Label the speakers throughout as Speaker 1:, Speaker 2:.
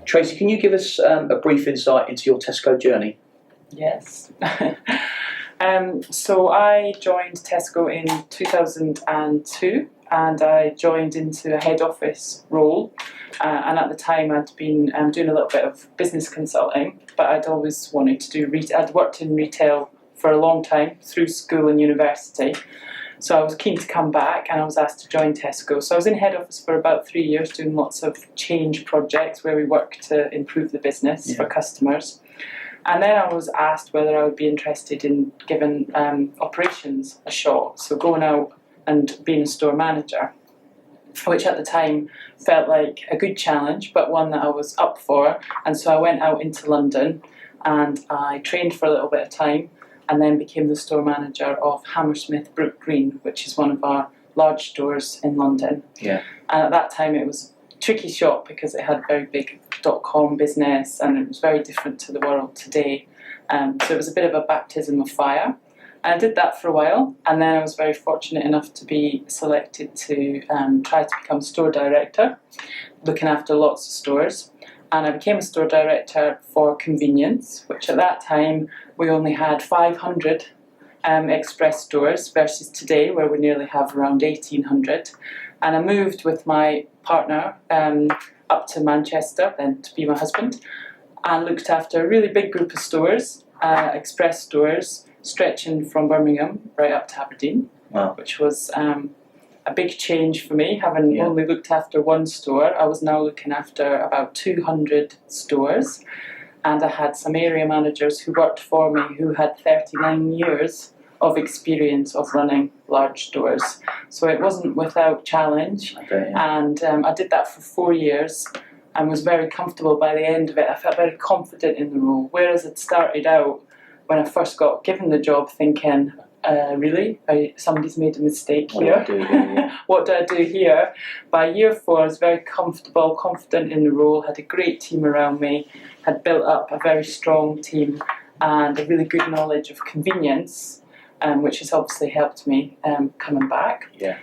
Speaker 1: Tracey, can you give us a brief insight into your Tesco journey?
Speaker 2: Yes. So I joined Tesco in 2002, and I joined into a head office role. And at the time, I'd been doing a little bit of business consulting, but I'd always wanted to do I'd worked in retail for a long time through school and university. So I was keen to come back, and I was asked to join Tesco. So I was in head office for about 3 years doing lots of change projects where we worked to improve the business for customers. And then I was asked whether I would be interested in giving operations a shot, so going out and being a store manager, which at the time felt like a good challenge, but one that I was up for. And so I went out into London and I trained for a little bit of time, and then became the store manager of Hammersmith Brook Green, which is one of our large stores in London.
Speaker 1: Yeah.
Speaker 2: And at that time it was a tricky shop because it had very big .com business, and it was very different to the world today. So it was a bit of a baptism of fire. And I did that for a while, and then I was very fortunate enough to be selected to try to become store director, looking after lots of stores. And I became a store director for convenience, which at that time we only had 500 express stores versus today where we nearly have around 1,800. And I moved with my partner up to Manchester, then to be my husband, and looked after a really big group of stores, express stores, stretching from Birmingham right up to Aberdeen.
Speaker 1: Wow.
Speaker 2: Which was a big change for me, having only looked after one store. I was now looking after about 200 stores, and I had some area managers who worked for me who had 39 years of experience of running large stores. So it wasn't without challenge.
Speaker 1: Okay,
Speaker 2: And I did that for 4 years and was very comfortable by the end of it. I felt very confident in the role, whereas it started out when I first got given the job thinking, really? Somebody's made a mistake here. What do I do here? By year 4, I was very comfortable, confident in the role, had a great team around me, had built up a very strong team and a really good knowledge of convenience, which has obviously helped me coming back.
Speaker 1: Yeah.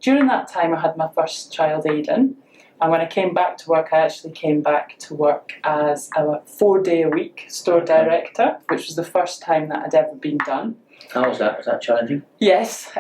Speaker 2: During that time, I had my first child, Aidan. And when I came back to work, I actually came back to work as a 4-day-a-week store director, which was the first time that had ever been done.
Speaker 1: How was that? Was that challenging?
Speaker 2: Yes,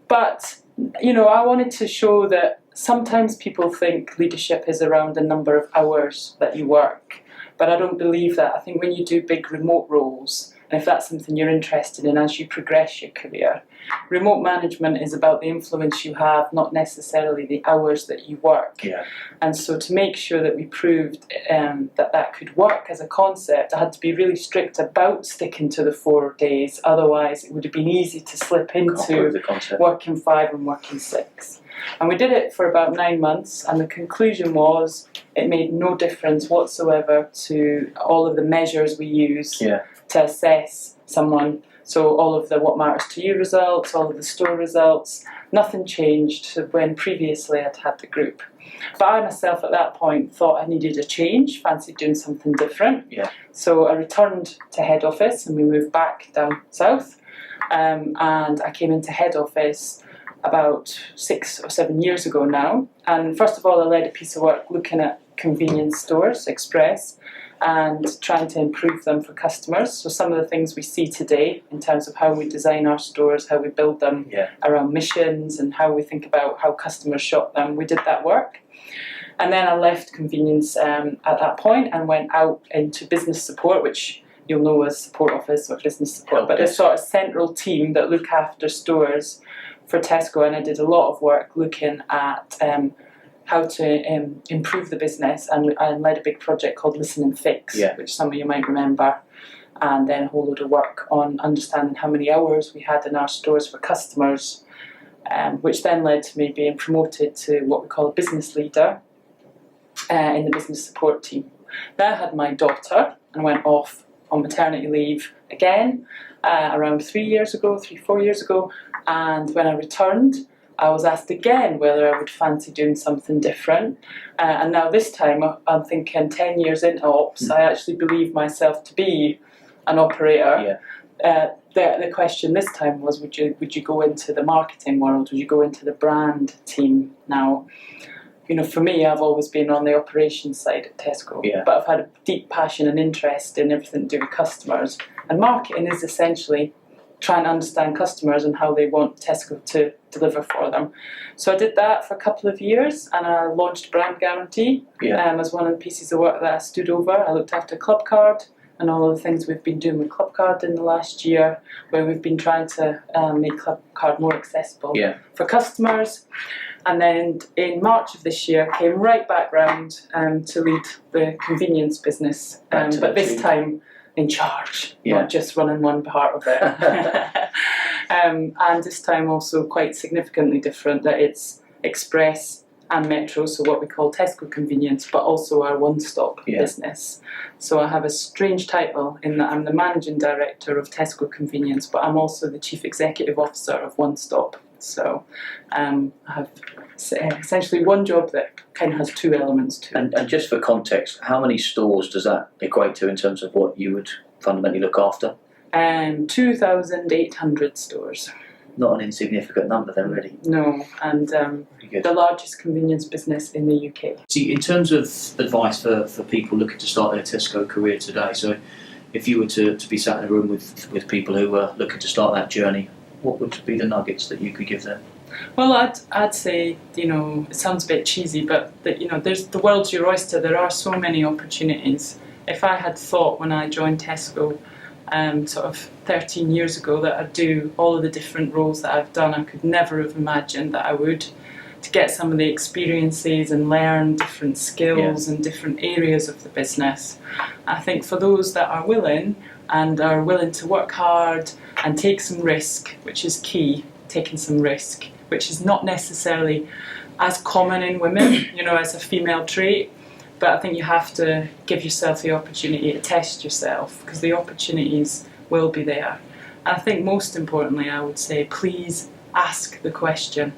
Speaker 2: but I wanted to show that sometimes people think leadership is around the number of hours that you work, but I don't believe that. I think when you do big remote roles, and if that's something you're interested in as you progress your career, remote management is about the influence you have, not necessarily the hours that you work.
Speaker 1: Yeah.
Speaker 2: And so to make sure that we proved that could work as a concept, I had to be really strict about sticking to the 4 days. Otherwise, it would have been easy to slip into working 5 and working 6. And we did it for about 9 months, and the conclusion was it made no difference whatsoever to all of the measures we use to assess someone. So all of the what matters to you results, all of the store results, nothing changed to when previously I'd had the group. But I myself at that point thought I needed a change, fancied doing something different.
Speaker 1: Yeah.
Speaker 2: So I returned to head office and we moved back down south. And I came into head office about 6 or 7 years ago now. And first of all, I led a piece of work looking at convenience stores, express, and trying to improve them for customers. So some of the things we see today in terms of how we design our stores, how we build them around missions, and how we think about how customers shop them, we did that work. And then I left convenience at that point and went out into business support, which you'll know as support office or business support, but this sort of central team that look after stores for Tesco. And I did a lot of work looking at how to improve the business, and led a big project called Listen and Fix, which some of you might remember, and then a whole load of work on understanding how many hours we had in our stores for customers, which then led to me being promoted to what we call a business leader in the business support team. Then I had my daughter and went off on maternity leave again around 4 years ago, and when I returned, I was asked again whether I would fancy doing something different. And now this time I'm thinking 10 years into ops, I actually believe myself to be an operator. The question this time was, would you go into the marketing world? Would you go into the brand team now? for me, I've always been on the operations side at Tesco, but I've had a deep passion and interest in everything to do with customers. And marketing is essentially trying to understand customers and how they want Tesco to deliver for them. So I did that for a couple of years, and I launched Brand Guarantee as one of the pieces of work that I stood over. I looked after Clubcard and all of the things we've been doing with Clubcard in the last year, where we've been trying to make Clubcard more accessible for customers. And then in March of this year, came right back round to lead the convenience business, but this time in charge, not just running one part of it. And this time also quite significantly different, that it's Express and Metro, so what we call Tesco Convenience, but also our one-stop business. So I have a strange title in that I'm the Managing Director of Tesco Convenience, but I'm also the Chief Executive Officer of One Stop. So I have essentially one job that kind of has two elements to it.
Speaker 1: And just for context, how many stores does that equate to in terms of what you would fundamentally look after?
Speaker 2: 2,800 stores.
Speaker 1: Not an insignificant number then, really.
Speaker 2: No, and the largest convenience business in the UK.
Speaker 1: See, in terms of advice for people looking to start their Tesco career today, so if you were to be sat in a room with people who were looking to start that journey, what would be the nuggets that you could give them?
Speaker 2: Well, I'd say, it sounds a bit cheesy, but that, there's the world's your oyster. There are so many opportunities. If I had thought when I joined Tesco, sort of 13 years ago, that I'd do all of the different roles that I've done, I could never have imagined that I would, to get some of the experiences and learn different skills in different areas of the business. I think for those that are willing to work hard and take some risk, which is key, taking some risk, which is not necessarily as common in women, as a female trait, but I think you have to give yourself the opportunity to test yourself, because the opportunities will be there. And I think most importantly, I would say, please ask the question.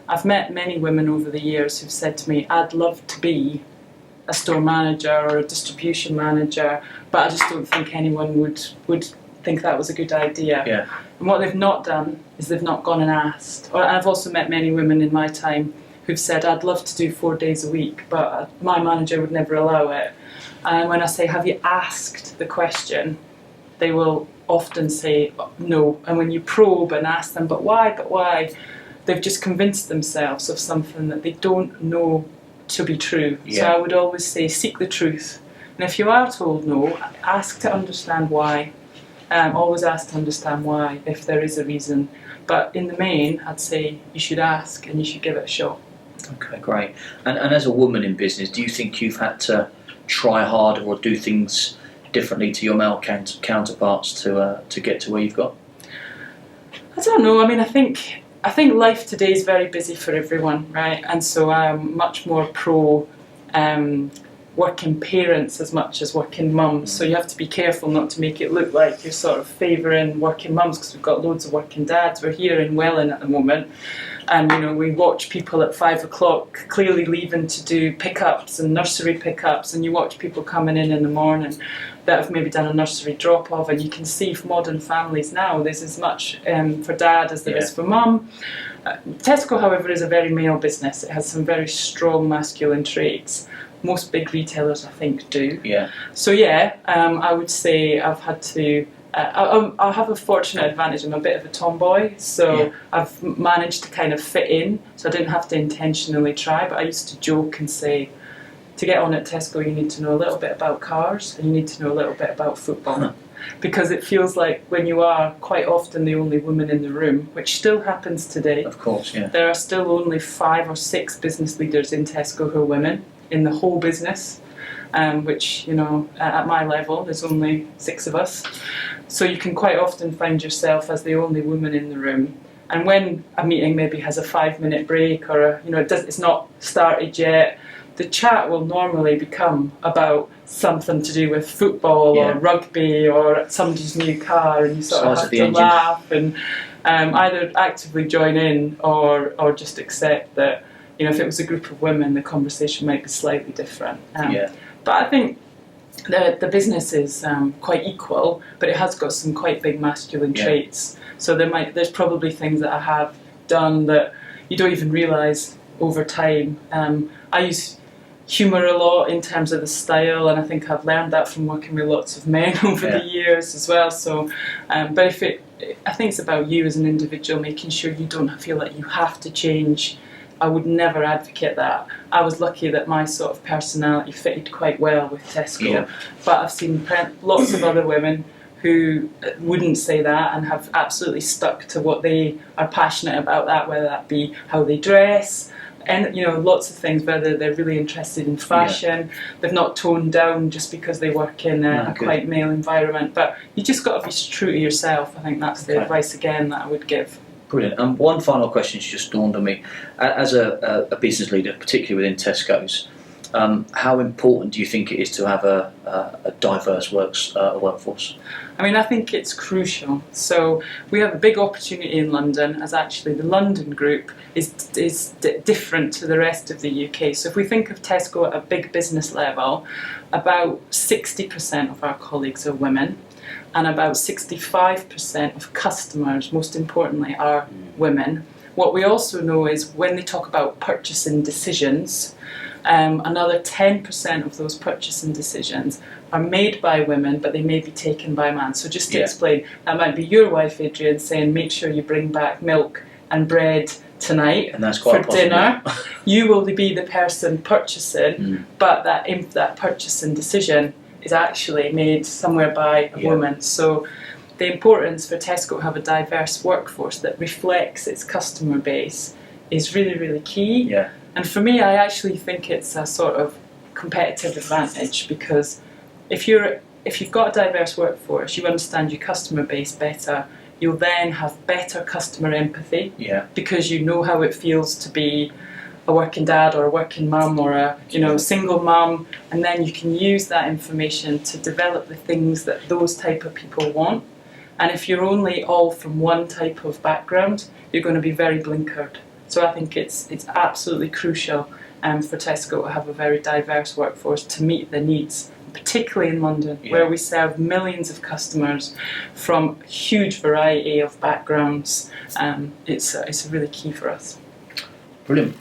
Speaker 2: I've met many women over the years who've said to me, I'd love to be a store manager or a distribution manager, but I just don't think anyone would think that was a good idea. And what they've not done is they've not gone and asked. Or I've also met many women in my time who've said, I'd love to do 4 days a week, but my manager would never allow it. And when I say, have you asked the question, they will often say no. And when you probe and ask them, but why, they've just convinced themselves of something that they don't know to be true. So I would always say, seek the truth. And if you are told no, ask to understand why. Always ask to understand why, if there is a reason. But in the main, I'd say you should ask and you should give it a shot.
Speaker 1: Okay, great. And as a woman in business, do you think you've had to try harder or do things differently to your male counterparts to get to where you've got?
Speaker 2: I don't know. I mean, I think life today is very busy for everyone, right? And so I'm much more pro working parents as much as working mums. So you have to be careful not to make it look like you're sort of favouring working mums, because we've got loads of working dads. We're here in Welling at the moment, and we watch people at 5 o'clock clearly leaving to do pickups and nursery pickups, and you watch people coming in the morning that have maybe done a nursery drop-off, and you can see for modern families now there's as much for dad as there is for mum. Tesco, however, is a very male business. It has some very strong masculine traits. Most big retailers, I think, do. So I would say I've had to. I have a fortunate advantage. I'm a bit of a tomboy, so I've managed to kind of fit in. So I didn't have to intentionally try. But I used to joke and say, to get on at Tesco, you need to know a little bit about cars and you need to know a little bit about football. Because it feels like when you are quite often the only woman in the room, which still happens today.
Speaker 1: Of course,
Speaker 2: There are still only 5 or 6 business leaders in Tesco who are women in the whole business, which, at my level, there's only 6 of us. So you can quite often find yourself as the only woman in the room. And when a meeting maybe has a 5-minute break or, it's not started yet, the chat will normally become about something to do with football or rugby or somebody's new car, and you sort of have to laugh and either actively join in or just accept that, if it was a group of women, the conversation might be slightly different. But I think the business is quite equal, but it has got some quite big masculine traits. So there's probably things that I have done that you don't even realise over time. I use humour a lot in terms of the style, and I think I've learned that from working with lots of men over the years as well. So, but I think it's about you as an individual, making sure you don't feel like you have to change. I would never advocate that. I was lucky that my sort of personality fitted quite well with Tesco, but I've seen lots of other women who wouldn't say that and have absolutely stuck to what they are passionate about, that whether that be how they dress, and lots of things, whether they're really interested in fashion. They've not toned down just because they work in a quite male environment, but you just got to be true to yourself. I think that's the advice again that I would give.
Speaker 1: Brilliant. And one final question has just dawned on me. As a business leader, particularly within Tesco's, how important do you think it is to have a diverse workforce?
Speaker 2: I mean, I think it's crucial. So we have a big opportunity in London, as actually the London group is different to the rest of the UK. So if we think of Tesco at a big business level, about 60% of our colleagues are women, and about 65% of customers, most importantly, are women. What we also know is when they talk about purchasing decisions, another 10% of those purchasing decisions are made by women, but they may be taken by men. So just to explain, that might be your wife, Adrian, saying, make sure you bring back milk and bread tonight
Speaker 1: and that's quite
Speaker 2: for dinner. You will be the person purchasing, but that purchasing decision is actually made somewhere by a woman. So the importance for Tesco to have a diverse workforce that reflects its customer base is really, really key. And for me, I actually think it's a sort of competitive advantage, because if you've got a diverse workforce, you understand your customer base better. You'll then have better customer empathy, because you know how it feels to be a working dad or a working mum or a single mum, and then you can use that information to develop the things that those type of people want. And if you're only all from one type of background, you're going to be very blinkered. So I think it's absolutely crucial for Tesco to have a very diverse workforce to meet the needs, particularly in London, where we serve millions of customers from a huge variety of backgrounds. It's really key for us.
Speaker 1: Brilliant.